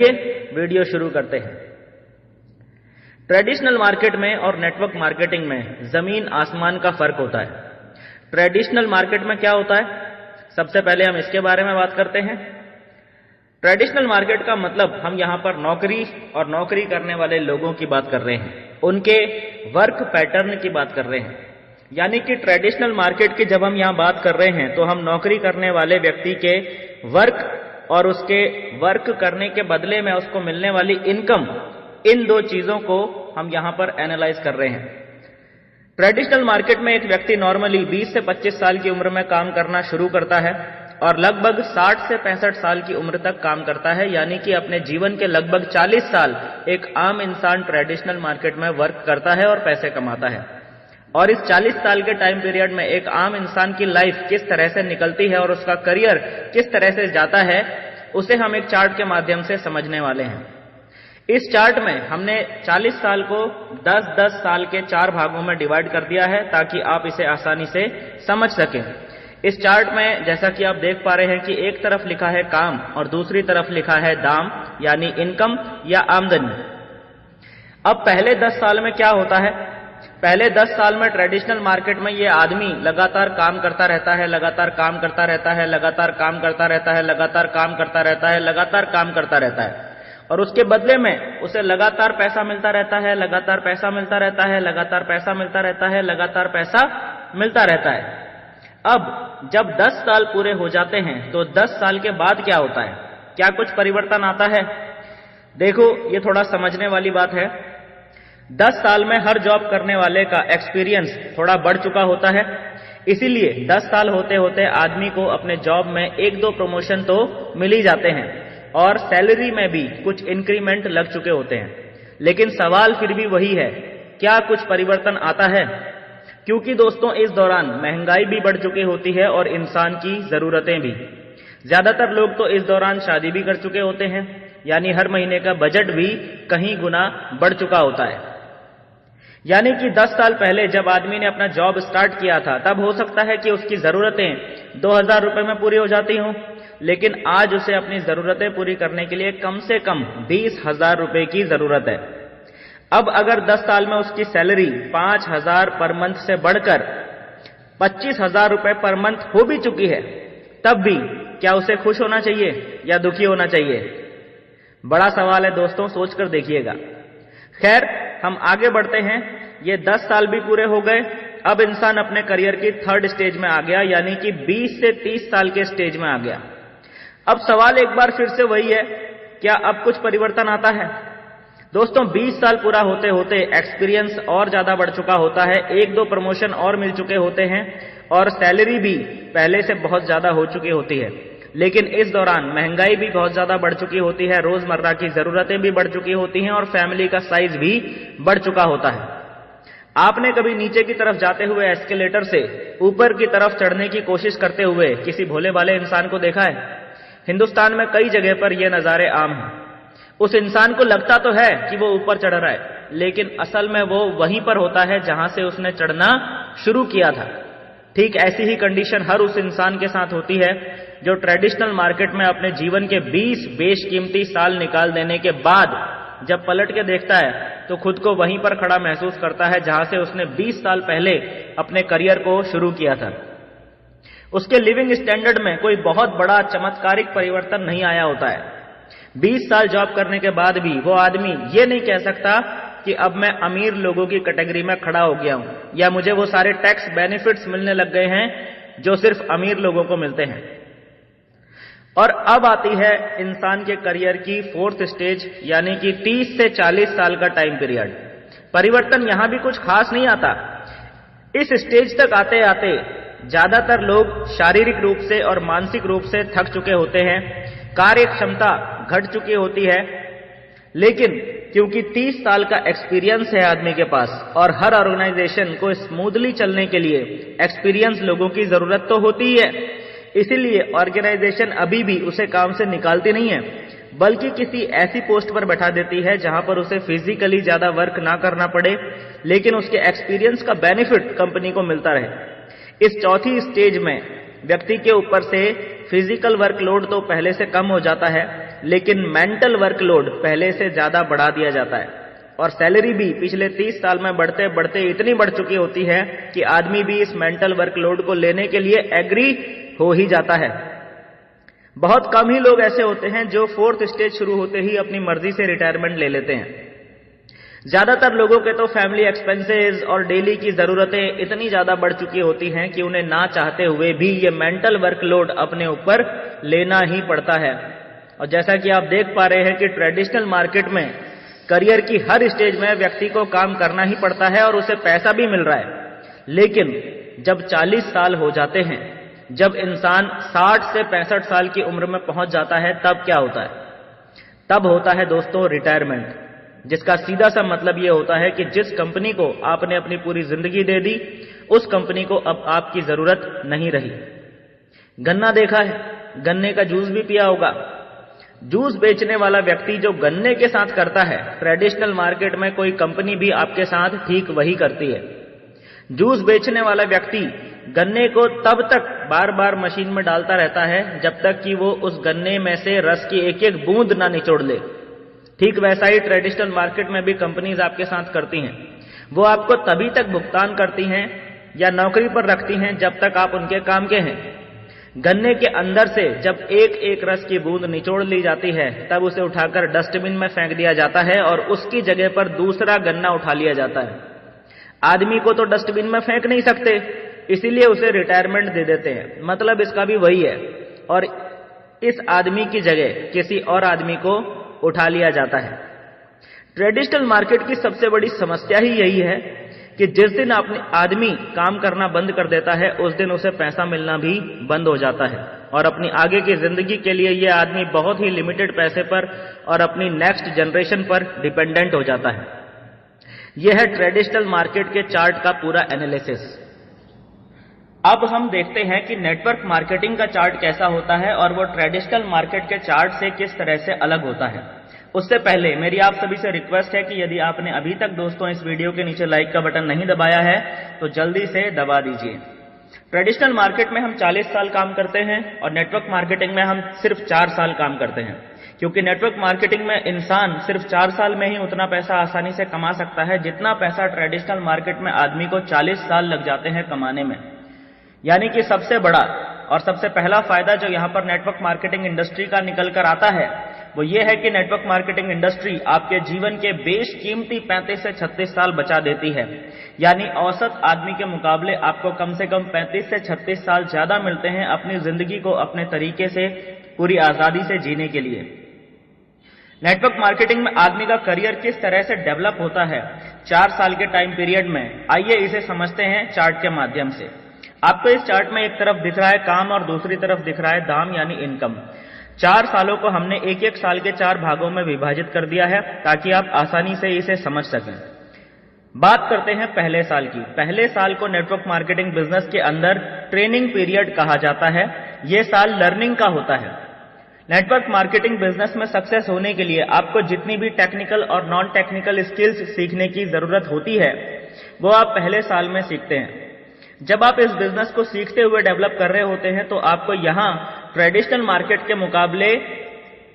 Video शुरू करते हैं। ट्रेडिशनल मार्केट में और नेटवर्क मार्केटिंग में जमीन आसमान का फर्क होता है। ट्रेडिशनल मार्केट में क्या होता है, सबसे पहले हम इसके बारे में बात करते हैं। ट्रेडिशनल मार्केट का मतलब हम यहां पर नौकरी और नौकरी करने वाले लोगों की बात कर रहे हैं, उनके वर्क पैटर्न की बात कर रहे हैं। यानी कि ट्रेडिशनल मार्केट की जब हम यहां बात कर रहे हैं तो हम नौकरी करने वाले व्यक्ति के वर्क और उसके वर्क करने के बदले में उसको मिलने वाली इनकम, इन दो चीजों को हम यहां पर एनालाइज कर रहे हैं। ट्रेडिशनल मार्केट में एक व्यक्ति नॉर्मली 20 से 25 साल की उम्र में काम करना शुरू करता है और लगभग 60 से 65 साल की उम्र तक काम करता है। यानी कि अपने जीवन के लगभग 40 साल एक आम इंसान ट्रेडिशनल मार्केट में वर्क करता है और पैसे कमाता है। और इस 40 साल के टाइम पीरियड में एक आम इंसान की लाइफ किस तरह से निकलती है और उसका करियर किस तरह से जाता है, उसे हम एक चार्ट के माध्यम से समझने वाले हैं। इस चार्ट में हमने 40 साल को 10-10 साल के 4 भागों में डिवाइड कर दिया है ताकि आप इसे आसानी से समझ सकें। इस चार्ट में जैसा कि आप देख पा रहे हैं कि एक तरफ लिखा है काम और दूसरी तरफ लिखा है दाम, यानी इनकम या आमदनी। अब पहले 10 साल में क्या होता है, पहले 10 साल में ट्रेडिशनल मार्केट में ये आदमी लगातार काम करता रहता है, लगातार काम करता रहता है, लगातार काम करता रहता है, लगातार काम करता रहता है, लगातार काम करता रहता है और उसके बदले में उसे लगातार पैसा मिलता रहता है, लगातार पैसा मिलता रहता है, लगातार पैसा मिलता रहता है, लगातार पैसा मिलता रहता है। अब जब 10 साल पूरे हो जाते हैं तो 10 साल के बाद क्या होता है, क्या कुछ परिवर्तन आता है? देखो, ये थोड़ा समझने वाली बात है। 10 साल में हर जॉब करने वाले का एक्सपीरियंस थोड़ा बढ़ चुका होता है, इसीलिए 10 साल होते होते आदमी को अपने जॉब में 1-2 प्रमोशन तो मिल ही जाते हैं और सैलरी में भी कुछ इंक्रीमेंट लग चुके होते हैं। लेकिन सवाल फिर भी वही है, क्या कुछ परिवर्तन आता है? क्योंकि दोस्तों इस दौरान महंगाई भी बढ़ चुकी होती है और इंसान की जरूरतें भी। ज्यादातर लोग तो इस दौरान शादी भी कर चुके होते हैं, यानी हर महीने का बजट भी कहीं गुना बढ़ चुका होता है। यानी कि 10 साल पहले जब आदमी ने अपना जॉब स्टार्ट किया था तब हो सकता है कि उसकी जरूरतें 2000 रुपए में पूरी हो जाती हों, लेकिन आज उसे अपनी जरूरतें पूरी करने के लिए कम से कम 20,000 रुपए की जरूरत है। अब अगर 10 साल में उसकी सैलरी 5,000 पर मंथ से बढ़कर 25,000 रुपए पर मंथ हो भी चुकी है, तब भी क्या उसे खुश होना चाहिए या दुखी होना चाहिए? बड़ा सवाल है दोस्तों, सोचकर देखिएगा। खैर, हम आगे बढ़ते हैं। ये 10 साल भी पूरे हो गए, अब इंसान अपने करियर की 3rd स्टेज में आ गया, यानी कि 20 से 30 साल के स्टेज में आ गया। अब सवाल एक बार फिर से वही है, क्या अब कुछ परिवर्तन आता है? दोस्तों 20 साल पूरा होते होते एक्सपीरियंस और ज्यादा बढ़ चुका होता है, 1-2 प्रमोशन और मिल चुके होते हैं और सैलरी भी पहले से बहुत ज्यादा हो चुकी होती है। लेकिन इस दौरान महंगाई भी बहुत ज्यादा बढ़ चुकी होती है, रोजमर्रा की जरूरतें भी बढ़ चुकी होती हैं और फैमिली का साइज भी बढ़ चुका होता है। आपने कभी नीचे की तरफ जाते हुए एस्केलेटर से ऊपर की तरफ चढ़ने की कोशिश करते हुए किसी भोले भाले इंसान को देखा है? हिंदुस्तान में कई जगह पर यह नजारे आम हैं। उस इंसान को लगता तो है कि वो ऊपर चढ़ रहा है, लेकिन असल में वो वहीं पर होता है जहां से उसने चढ़ना शुरू किया था। ठीक ऐसी ही कंडीशन हर उस इंसान के साथ होती है जो ट्रेडिशनल मार्केट में अपने जीवन के 20 बेशकीमती साल निकाल देने के बाद जब पलट के देखता है तो खुद को वहीं पर खड़ा महसूस करता है जहां से उसने 20 साल पहले अपने करियर को शुरू किया था। उसके लिविंग स्टैंडर्ड में कोई बहुत बड़ा चमत्कारिक परिवर्तन नहीं आया होता है। 20 साल जॉब करने के बाद भी वो आदमी ये नहीं कह सकता कि अब मैं अमीर लोगों की कैटेगरी में खड़ा हो गया हूं या मुझे वो सारे टैक्स बेनिफिट्स मिलने लग गए हैं जो सिर्फ अमीर लोगों को मिलते हैं। और अब आती है इंसान के करियर की 4th स्टेज, यानी कि 30 से 40 साल का टाइम पीरियड। परिवर्तन यहां भी कुछ खास नहीं आता। इस स्टेज तक आते आते ज्यादातर लोग शारीरिक रूप से और मानसिक रूप से थक चुके होते हैं, कार्य क्षमता घट चुकी होती है। लेकिन क्योंकि 30 साल का एक्सपीरियंस है आदमी के पास और हर ऑर्गेनाइजेशन को स्मूथली चलने के लिए एक्सपीरियंस लोगों की जरूरत तो होती ही है, इसीलिए ऑर्गेनाइजेशन अभी भी उसे काम से निकालती नहीं है, बल्कि किसी ऐसी पोस्ट पर बैठा देती है जहां पर उसे फिजिकली ज्यादा वर्क ना करना पड़े, लेकिन उसके एक्सपीरियंस का बेनिफिट कंपनी को मिलता रहे। इस 4थी स्टेज में व्यक्ति के ऊपर से फिजिकल वर्कलोड तो पहले से कम हो जाता है, लेकिन मेंटल वर्कलोड पहले से ज्यादा बढ़ा दिया जाता है और सैलरी भी पिछले 30 साल में बढ़ते बढ़ते इतनी बढ़ चुकी होती है कि आदमी भी इस मेंटल वर्कलोड को लेने के लिए एग्री हो ही जाता है। बहुत कम ही लोग ऐसे होते हैं जो 4th स्टेज शुरू होते ही अपनी मर्जी से रिटायरमेंट ले लेते हैं। ज्यादातर लोगों के तो फैमिली एक्सपेंसेस और डेली की जरूरतें इतनी ज्यादा बढ़ चुकी होती हैं कि उन्हें ना चाहते हुए भी ये मेंटल वर्कलोड अपने ऊपर लेना ही पड़ता है। और जैसा कि आप देख पा रहे हैं कि ट्रेडिशनल मार्केट में करियर की हर स्टेज में व्यक्ति को काम करना ही पड़ता है और उसे पैसा भी मिल रहा है। लेकिन जब 40 साल हो जाते हैं, जब इंसान 60 से 65 साल की उम्र में पहुंच जाता है, तब क्या होता है? तब होता है दोस्तों रिटायरमेंट, जिसका सीधा सा मतलब यह होता है कि जिस कंपनी को आपने अपनी पूरी जिंदगी दे दी, उस कंपनी को अब आपकी जरूरत नहीं रही। गन्ना देखा है, गन्ने का जूस भी पिया होगा। जूस बेचने वाला व्यक्ति जो गन्ने के साथ करता है, ट्रेडिशनल मार्केट में कोई कंपनी भी आपके साथ ठीक वही करती है। जूस बेचने वाला व्यक्ति गन्ने को तब तक बार बार मशीन में डालता रहता है जब तक कि वो उस गन्ने में से रस की एक एक बूंद ना निचोड़ ले। ठीक वैसा ही ट्रेडिशनल मार्केट में भी कंपनीज आपके साथ करती हैं। वो आपको तभी तक भुगतान करती हैं या नौकरी पर रखती हैं जब तक आप उनके काम के हैं। गन्ने के अंदर से जब एक एक रस की बूंद निचोड़ ली जाती है, तब उसे उठाकर डस्टबिन में फेंक दिया जाता है और उसकी जगह पर दूसरा गन्ना उठा लिया जाता है। आदमी को तो डस्टबिन में फेंक नहीं सकते, इसीलिए उसे रिटायरमेंट दे देते हैं। मतलब इसका भी वही है, और इस आदमी की जगह किसी और आदमी को उठा लिया जाता है। ट्रेडिशनल मार्केट की सबसे बड़ी समस्या ही यही है कि जिस दिन आदमी काम करना बंद कर देता है, उस दिन उसे पैसा मिलना भी बंद हो जाता है और अपनी आगे की जिंदगी के लिए यह आदमी बहुत ही लिमिटेड पैसे पर और अपनी नेक्स्ट जनरेशन पर डिपेंडेंट हो जाता है। यह है ट्रेडिशनल मार्केट के चार्ट का पूरा एनालिसिस। अब हम देखते हैं कि नेटवर्क मार्केटिंग का चार्ट कैसा होता है और वो ट्रेडिशनल मार्केट के चार्ट से किस तरह से अलग होता है। उससे पहले मेरी आप सभी से रिक्वेस्ट है कि यदि आपने अभी तक दोस्तों इस वीडियो के नीचे लाइक का बटन नहीं दबाया है तो जल्दी से दबा दीजिए। ट्रेडिशनल मार्केट में हम 40 साल काम करते हैं और नेटवर्क मार्केटिंग में हम सिर्फ 4 साल काम करते हैं, क्योंकि नेटवर्क मार्केटिंग में इंसान सिर्फ 4 साल में ही उतना पैसा आसानी से कमा सकता है जितना पैसा ट्रेडिशनल मार्केट में आदमी को 40 साल लग जाते हैं कमाने में। यानी कि सबसे बड़ा और सबसे पहला फायदा जो यहां पर नेटवर्क मार्केटिंग इंडस्ट्री का निकल कर आता है वो ये है कि नेटवर्क मार्केटिंग इंडस्ट्री आपके जीवन के बेशकीमती 35 से 36 साल बचा देती है। यानी औसत आदमी के मुकाबले आपको कम से कम 35 से 36 साल ज्यादा मिलते हैं अपनी जिंदगी को अपने तरीके से पूरी आजादी से जीने के लिए। नेटवर्क मार्केटिंग में आदमी का करियर किस तरह से डेवलप होता है 4 साल के टाइम पीरियड में, आइए इसे समझते हैं चार्ट के माध्यम से। आपको इस चार्ट में एक तरफ दिख रहा है काम और दूसरी तरफ दिख रहा है दाम यानी इनकम। 4 सालों को हमने एक एक साल के 4 भागों में विभाजित कर दिया है ताकि आप आसानी से इसे समझ सकें। बात करते हैं पहले साल की। पहले साल को नेटवर्क मार्केटिंग बिजनेस के अंदर ट्रेनिंग पीरियड कहा जाता है। यह साल लर्निंग का होता है। नेटवर्क मार्केटिंग बिजनेस में सक्सेस होने के लिए आपको जितनी भी टेक्निकल और नॉन टेक्निकल स्किल्स सीखने की जरूरत होती है वो आप पहले साल में सीखते हैं। जब आप इस बिजनेस को सीखते हुए डेवलप कर रहे होते हैं तो आपको यहां ट्रेडिशनल मार्केट के मुकाबले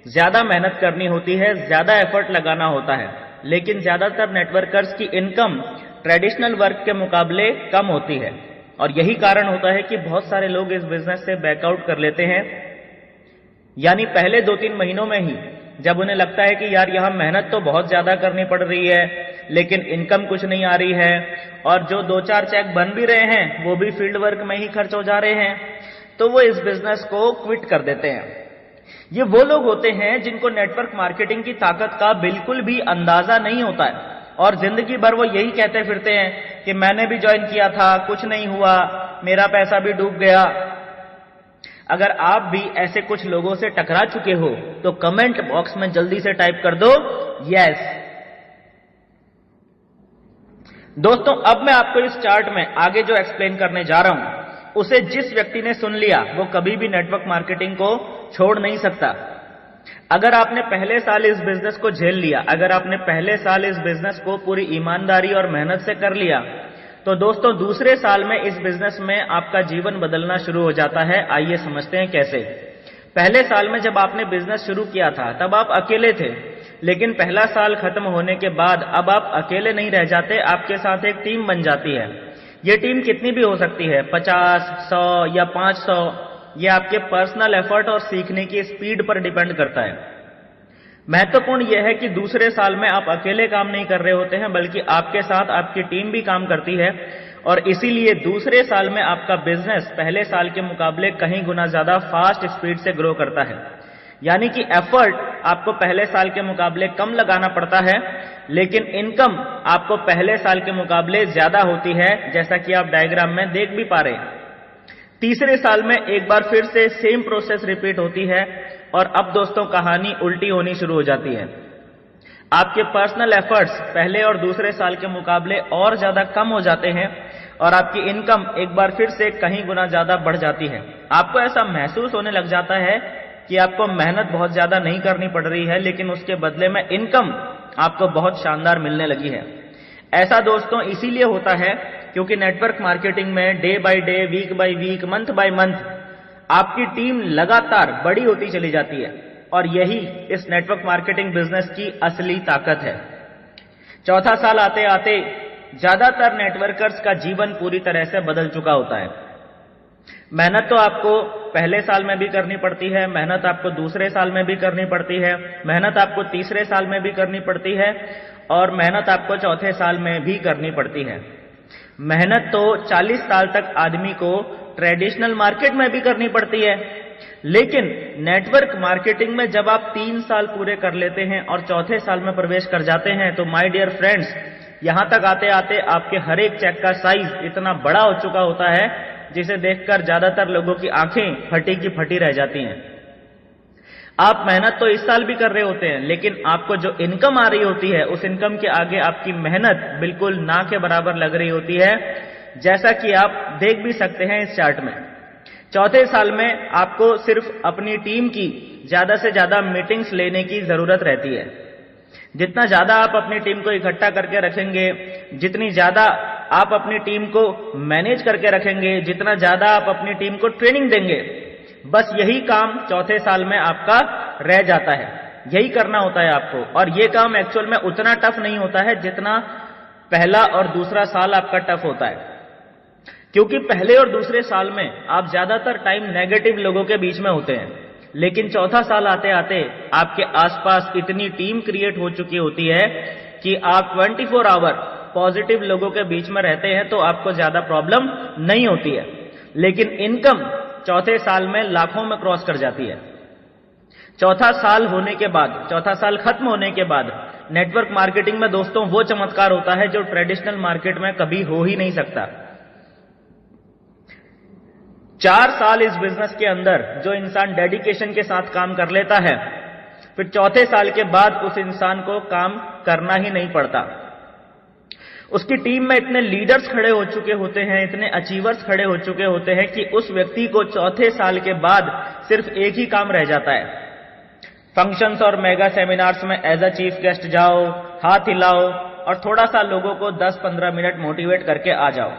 ज्यादा मेहनत करनी होती है, ज्यादा एफर्ट लगाना होता है। लेकिन ज्यादातर नेटवर्कर्स की इनकम ट्रेडिशनल वर्क के मुकाबले कम होती है और यही कारण होता है कि बहुत सारे लोग इस बिजनेस से बैकआउट कर लेते हैं। यानी पहले 2-3 महीनों में ही जब उन्हें लगता है कि यार यहां मेहनत तो बहुत ज्यादा करनी पड़ रही है लेकिन इनकम कुछ नहीं आ रही है और जो 2-4 चेक बन भी रहे हैं वो भी फील्ड वर्क में ही खर्च हो जा रहे हैं, तो वो इस बिजनेस को क्विट कर देते हैं। ये वो लोग होते हैं जिनको नेटवर्क मार्केटिंग की ताकत का बिल्कुल भी अंदाजा नहीं होता है और जिंदगी भर वो यही कहते फिरते हैं कि मैंने भी ज्वाइन किया था, कुछ नहीं हुआ, मेरा पैसा भी डूब गया। अगर आप भी ऐसे कुछ लोगों से टकरा चुके हो तो कमेंट बॉक्स में जल्दी से टाइप कर दो यस। दोस्तों अब मैं आपको इस चार्ट में आगे जो एक्सप्लेन करने जा रहा हूं उसे जिस व्यक्ति ने सुन लिया वो कभी भी नेटवर्क मार्केटिंग को छोड़ नहीं सकता। अगर आपने पहले साल इस बिजनेस को झेल लिया, अगर आपने पहले साल इस बिजनेस को पूरी ईमानदारी और मेहनत से कर लिया तो दोस्तों दूसरे साल में इस बिजनेस में आपका जीवन बदलना शुरू हो जाता है। आइए समझते हैं कैसे। पहले साल में जब आपने बिजनेस शुरू किया था तब आप अकेले थे, लेकिन पहला साल खत्म होने के बाद अब आप अकेले नहीं रह जाते, आपके साथ एक टीम बन जाती है। ये टीम कितनी भी हो सकती है, 50, 100 या 500। ये आपके पर्सनल एफर्ट और सीखने की स्पीड पर डिपेंड करता है। महत्वपूर्ण यह है कि दूसरे साल में आप अकेले काम नहीं कर रहे होते हैं, बल्कि आपके साथ आपकी टीम भी काम करती है, और इसीलिए दूसरे साल में आपका बिजनेस पहले साल के मुकाबले कहीं गुना ज्यादा फास्ट स्पीड से ग्रो करता है। यानी कि एफर्ट आपको पहले साल के मुकाबले कम लगाना पड़ता है, लेकिन इनकम आपको पहले साल के मुकाबले ज्यादा होती है, जैसा कि आप डायग्राम में देख भी पा रहे हैं। तीसरे साल में एक बार फिर से सेम प्रोसेस रिपीट होती है, और अब दोस्तों कहानी उल्टी होनी शुरू हो जाती है। आपके पर्सनल एफर्ट्स पहले और दूसरे साल के मुकाबले और ज्यादा कम हो जाते हैं, और आपकी इनकम एक बार फिर से कहीं गुना ज्यादा बढ़ जाती है। आपको ऐसा महसूस होने लग जाता है कि आपको मेहनत बहुत ज्यादा नहीं करनी पड़ रही है, लेकिन उसके बदले में इनकम आपको बहुत शानदार मिलने लगी है। ऐसा दोस्तों इसीलिए होता है क्योंकि नेटवर्क मार्केटिंग में day by day, week by week, month by month आपकी टीम लगातार बड़ी होती चली जाती है, और यही इस नेटवर्क मार्केटिंग बिजनेस की असली ताकत है। चौथा साल आते आते ज्यादातर नेटवर्कर्स का जीवन पूरी तरह से बदल चुका होता है। मेहनत तो आपको पहले साल में भी करनी पड़ती है, मेहनत आपको दूसरे साल में भी करनी पड़ती है, मेहनत आपको तीसरे साल में भी करनी पड़ती है, और मेहनत आपको चौथे साल में भी करनी पड़ती है। मेहनत तो 40 साल तक आदमी को ट्रेडिशनल मार्केट में भी करनी पड़ती है, लेकिन नेटवर्क मार्केटिंग में जब आप 3 साल पूरे कर लेते हैं और चौथे साल में प्रवेश कर जाते हैं, तो माय डियर फ्रेंड्स, यहां तक आते आते आपके हर एक चेक का साइज इतना बड़ा हो चुका होता है जिसे देखकर ज्यादातर लोगों की आंखें फटी की फटी रह जाती हैं। आप मेहनत तो इस साल भी कर रहे होते हैं, लेकिन आपको जो इनकम आ रही होती है उस इनकम के आगे आपकी मेहनत बिल्कुल ना के बराबर लग रही होती है, जैसा कि आप देख भी सकते हैं इस चार्ट में। चौथे साल में आपको सिर्फ अपनी टीम की ज्यादा से ज्यादा मीटिंग्स लेने की जरूरत रहती है। जितना ज्यादा आप अपनी टीम को इकट्ठा करके रखेंगे, जितनी ज्यादा आप अपनी टीम को मैनेज करके रखेंगे, जितना ज्यादा आप अपनी टीम को ट्रेनिंग देंगे, बस यही काम चौथे साल में आपका रह जाता है। यही करना होता है आपको, और ये काम एक्चुअल में उतना टफ नहीं होता है जितना पहला और दूसरा साल आपका टफ होता है, क्योंकि पहले और दूसरे साल में आप ज्यादातर टाइम नेगेटिव लोगों के बीच में होते हैं, लेकिन चौथा साल आते आते आपके आसपास इतनी टीम क्रिएट हो चुकी होती है कि आप 24 आवर पॉजिटिव लोगों के बीच में रहते हैं, तो आपको ज्यादा प्रॉब्लम नहीं होती है। लेकिन इनकम चौथे साल में लाखों में क्रॉस कर जाती है। चौथा साल होने के बाद, चौथा साल खत्म होने के बाद नेटवर्क मार्केटिंग में दोस्तों वो चमत्कार होता है जो ट्रेडिशनल मार्केट में कभी हो ही नहीं सकता। 4 साल इस बिजनेस के अंदर जो इंसान डेडिकेशन के साथ काम कर लेता है, फिर चौथे साल के बाद उस इंसान को काम करना ही नहीं पड़ता। उसकी टीम में इतने लीडर्स खड़े हो चुके होते हैं, इतने अचीवर्स खड़े हो चुके होते हैं कि उस व्यक्ति को चौथे साल के बाद सिर्फ एक ही काम रह जाता है, फंक्शंस और मेगा सेमिनार्स में एज अ चीफ गेस्ट जाओ, हाथ हिलाओ और थोड़ा सा लोगों को 10-15 मिनट मोटिवेट करके आ जाओ।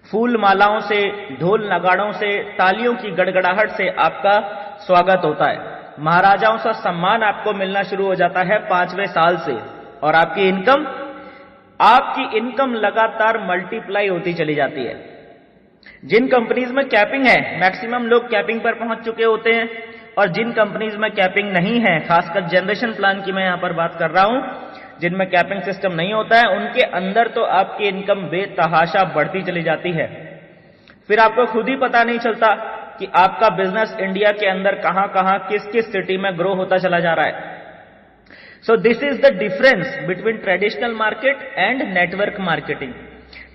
फूल मालाओं से, ढोल नगाड़ों से, तालियों की गड़गड़ाहट से आपका स्वागत होता है। महाराजाओं सा सम्मान आपको मिलना शुरू हो जाता है 5वें साल से, और आपकी इनकम लगातार मल्टीप्लाई होती चली जाती है। जिन कंपनीज में कैपिंग है, मैक्सिमम लोग कैपिंग पर पहुंच चुके होते हैं, और जिन कंपनीज में कैपिंग नहीं है, खासकर जनरेशन प्लान की मैं यहां पर बात कर रहा हूं, जिनमें कैपिंग सिस्टम नहीं होता है, उनके अंदर तो आपकी इनकम बेतहाशा बढ़ती चली जाती है। फिर आपको खुद ही पता नहीं चलता कि आपका बिजनेस इंडिया के अंदर कहां कहां, किस किस सिटी में ग्रो होता चला जा रहा है। So this is the difference between traditional market and network marketing.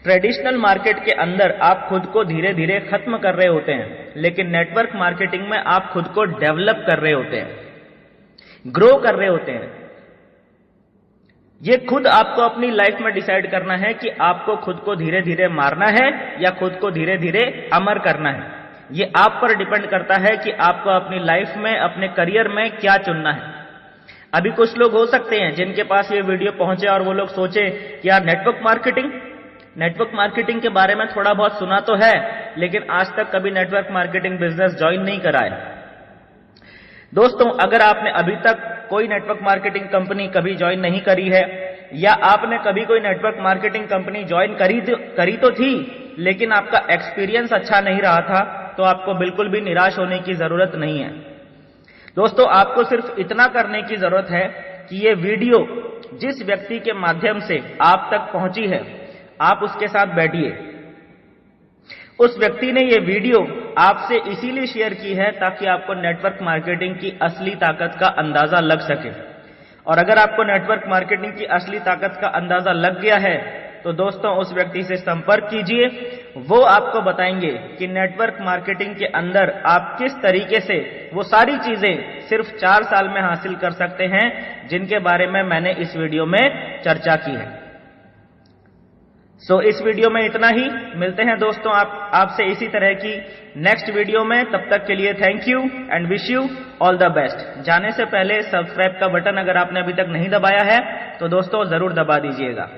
Traditional market के अंदर आप खुद को धीरे धीरे खत्म कर रहे होते हैं, लेकिन नेटवर्क मार्केटिंग में आप खुद को डेवलप कर रहे होते हैं, ग्रो कर रहे होते हैं। ये खुद आपको अपनी लाइफ में डिसाइड करना है कि आपको खुद को धीरे धीरे मारना है या खुद को धीरे धीरे अमर करना है। ये आप पर डिपेंड करता है कि आपको अपनी लाइफ में, अपने करियर में क्या चुनना है। अभी कुछ लोग हो सकते हैं जिनके पास ये वीडियो पहुंचे और वो लोग सोचे कि यार नेटवर्क मार्केटिंग के बारे में थोड़ा बहुत सुना तो है, लेकिन आज तक कभी नेटवर्क मार्केटिंग बिजनेस ज्वाइन नहीं करा है। दोस्तों, अगर आपने अभी तक कोई नेटवर्क मार्केटिंग कंपनी कभी ज्वाइन नहीं करी है, या आपने कभी कोई नेटवर्क मार्केटिंग कंपनी ज्वाइन करी तो थी, लेकिन आपका एक्सपीरियंस अच्छा नहीं रहा था, तो आपको बिल्कुल भी निराश होने की जरूरत नहीं है। दोस्तों, आपको सिर्फ इतना करने की जरूरत है कि ये वीडियो जिस व्यक्ति के माध्यम से आप तक पहुंची है, आप उसके साथ बैठिए। उस व्यक्ति ने ये वीडियो आपसे इसीलिए शेयर की है ताकि आपको नेटवर्क मार्केटिंग की असली ताकत का अंदाजा लग सके। और अगर आपको नेटवर्क मार्केटिंग की असली ताकत का अंदाजा लग गया है, तो दोस्तों उस व्यक्ति से संपर्क कीजिए। वो आपको बताएंगे कि नेटवर्क मार्केटिंग के अंदर आप किस तरीके से वो सारी चीजें सिर्फ 4 साल में हासिल कर सकते हैं, जिनके बारे में मैंने इस वीडियो में चर्चा की है। इस वीडियो में इतना ही। मिलते हैं दोस्तों आपसे इसी तरह की नेक्स्ट वीडियो में। तब तक के लिए thank you and wish you all the best. जाने से पहले सब्सक्राइब का बटन अगर आपने अभी तक नहीं दबाया है, तो दोस्तों जरूर दबा दीजिएगा।